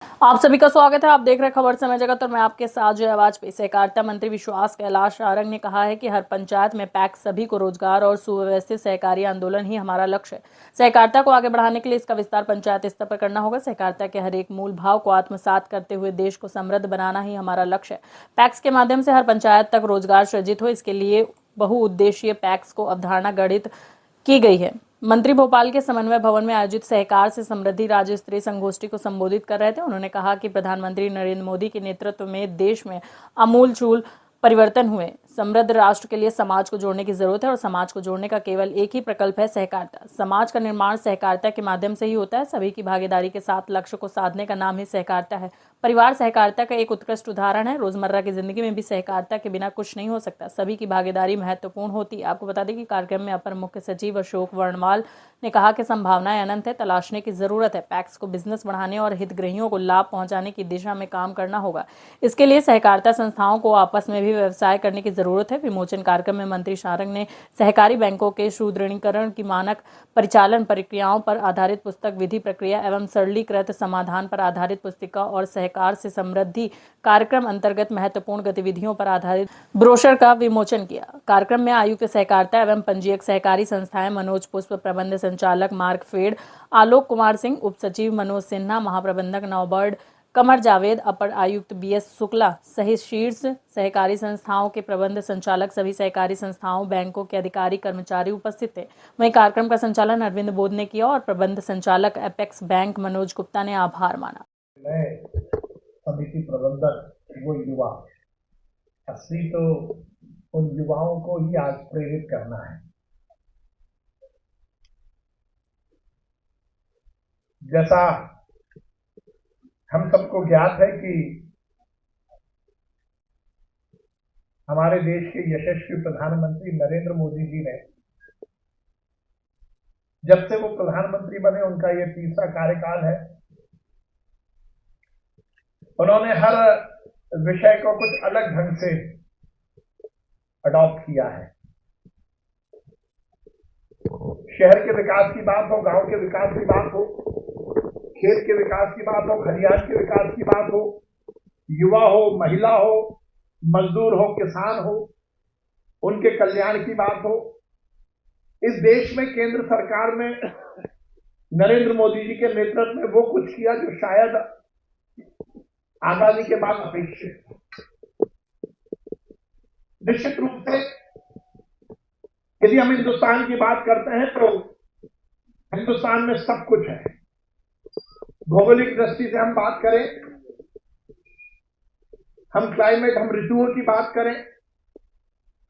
आप सभी का स्वागत है। आप देख रहे हैं खबर समय जगत और मैं आपके साथ जो आवाज पे। सहकारिता मंत्री विश्वास कैलाश सारंग ने कहा है कि हर पंचायत में पैक्स सभी को रोजगार और सुव्यवस्थित सहकारी आंदोलन ही हमारा लक्ष्य है। सहकारिता को आगे बढ़ाने के लिए इसका विस्तार पंचायत स्तर पर करना होगा। सहकारिता के हर एक मूल भाव को आत्मसात करते हुए देश को समृद्ध बनाना ही हमारा लक्ष्य है। पैक्स के माध्यम से हर पंचायत तक रोजगार सृजित हो, इसके लिए बहुउद्देशीय पैक्स को अवधारणा गठित की गई है। मंत्री भोपाल के समन्वय भवन में आयोजित सहकार से समृद्धि राज्य स्तरीय संगोष्ठी को संबोधित कर रहे थे। उन्होंने कहा कि प्रधानमंत्री नरेंद्र मोदी के नेतृत्व में देश में आमूलचूल परिवर्तन हुए। समृद्ध राष्ट्र के लिए समाज को जोड़ने की जरूरत है और समाज को जोड़ने का केवल एक ही प्रकल्प है, सहकारिता। समाज का निर्माण सहकारिता के माध्यम से ही होता है। सभी की भागीदारी के साथ लक्ष्य को साधने का नाम ही सहकारिता है। परिवार सहकारिता का एक उत्कृष्ट उदाहरण है। रोजमर्रा की जिंदगी में भी सहकारिता के बिना कुछ नहीं हो सकता। सभी की भागीदारी महत्वपूर्ण होती है। आपको बता दें कि कार्यक्रम में अपर मुख्य सचिव अशोक वर्णवाल ने कहा कि संभावनाएं अनंत है, तलाशने की जरूरत है। पैक्स को बिजनेस बढ़ाने और हितग्राहियों को लाभ पहुंचाने की दिशा में काम करना होगा। इसके लिए सहकारिता संस्थाओं को आपस में भी व्यवसाय करने की जरूरत है। विमोचन कार्यक्रम में मंत्री सारंग ने सहकारी बैंकों के सुदृढ़ीकरण की मानक परिचालन प्रक्रियाओं पर आधारित पुस्तक, विधि प्रक्रिया एवं सरलीकृत समाधान पर आधारित पुस्तिका और सहकार से समृद्धि कार्यक्रम अंतर्गत महत्वपूर्ण गतिविधियों पर आधारित ब्रोशर का विमोचन किया। कार्यक्रम में आयुक्त सहकारिता एवं पंजीयक सहकारी संस्थाएं मनोज पुष्प, प्रबंध संचालक मार्क फेड, आलोक कुमार सिंह, उप सचिव मनोज सिन्हा, महाप्रबंधक नौबर्ड कमर जावेद, अपर आयुक्त बीएस शुक्ला सहित शीर्ष सहकारी संस्थाओं के प्रबंध संचालक, सभी सहकारी संस्थाओं, बैंकों के अधिकारी कर्मचारी उपस्थित थे। वहीं कार्यक्रम का संचालन अरविंद बोध ने किया और प्रबंध संचालक एपेक्स बैंक मनोज गुप्ता ने आभार माना। समिति प्रबंधक वो युवा, असली तो उन युवाओं को ही आज प्रेरित करना है। जैसा हम सबको ज्ञात है कि हमारे देश के यशस्वी प्रधानमंत्री नरेंद्र मोदी जी ने जब से वो प्रधानमंत्री बने, उनका ये तीसरा कार्यकाल है, उन्होंने हर विषय को कुछ अलग ढंग से अडॉप्ट किया है। शहर के विकास की बात हो, गांव के विकास की बात हो, खेत के विकास की बात हो, खलिहान के विकास की बात हो, युवा हो, महिला हो, मजदूर हो, किसान हो, उनके कल्याण की बात हो, इस देश में केंद्र सरकार में नरेंद्र मोदी जी के नेतृत्व में वो कुछ किया जो शायद आजादी के बाद अपेक्षित। निश्चित रूप से यदि हम हिंदुस्तान की बात करते हैं तो हिंदुस्तान में सब कुछ है। भौगोलिक दृष्टि से हम बात करें, हम क्लाइमेट, हम ऋतुओं की बात करें,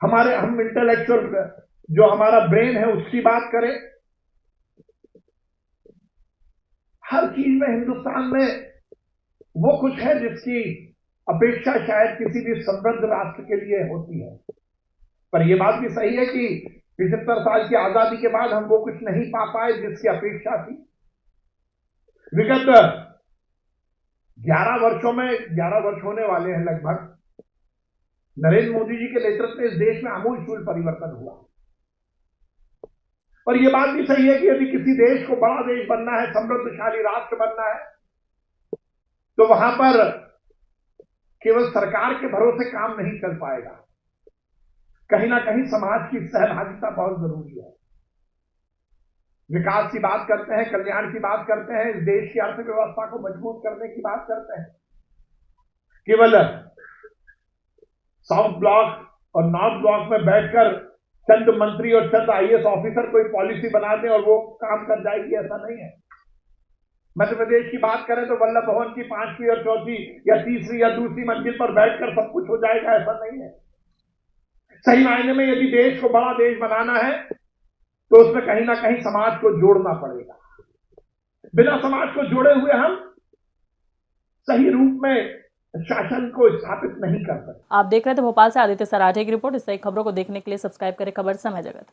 हम इंटेलेक्चुअल जो हमारा ब्रेन है उसकी बात करें, हर चीज में हिंदुस्तान में वो कुछ है जिसकी अपेक्षा शायद किसी भी समृद्ध राष्ट्र के लिए होती है। पर यह बात भी सही है कि 75 साल की आजादी के बाद हम वो कुछ नहीं पा पाए जिसकी अपेक्षा थी। विगत 11 वर्षों में 11 वर्ष होने वाले हैं लगभग, नरेंद्र मोदी जी के नेतृत्व में इस देश में आमूलचूल परिवर्तन हुआ। और यह बात भी सही है कि यदि किसी देश को बड़ा देश बनना है, समृद्धशाली राष्ट्र बनना है, तो वहां पर केवल सरकार के भरोसे काम नहीं चल पाएगा। कहीं ना कहीं समाज की सहभागिता बहुत जरूरी है। विकास की बात करते हैं, कल्याण की बात करते हैं, इस देश की अर्थव्यवस्था को मजबूत करने की बात करते हैं। केवल साउथ ब्लॉक और नॉर्थ ब्लॉक में बैठकर चंद मंत्री और चंद आईएएस ऑफिसर कोई पॉलिसी बना दें और वो काम कर जाएगी, ऐसा नहीं है। मध्य प्रदेश की बात करें तो वल्लभ भवन की 5वीं और 4थी या 3री या 2री मंजिल पर बैठकर सब कुछ हो जाएगा, ऐसा नहीं है। सही मायने में यदि देश को बड़ा देश बनाना है तो उसमें कहीं ना कहीं समाज को जोड़ना पड़ेगा। बिना समाज को जोड़े हुए हम सही रूप में शासन को स्थापित नहीं कर सकते। आप देख रहे थे भोपाल से आदित्य सराठे की रिपोर्ट। इस तरह की खबरों को देखने के लिए सब्सक्राइब करें खबर समय जगत।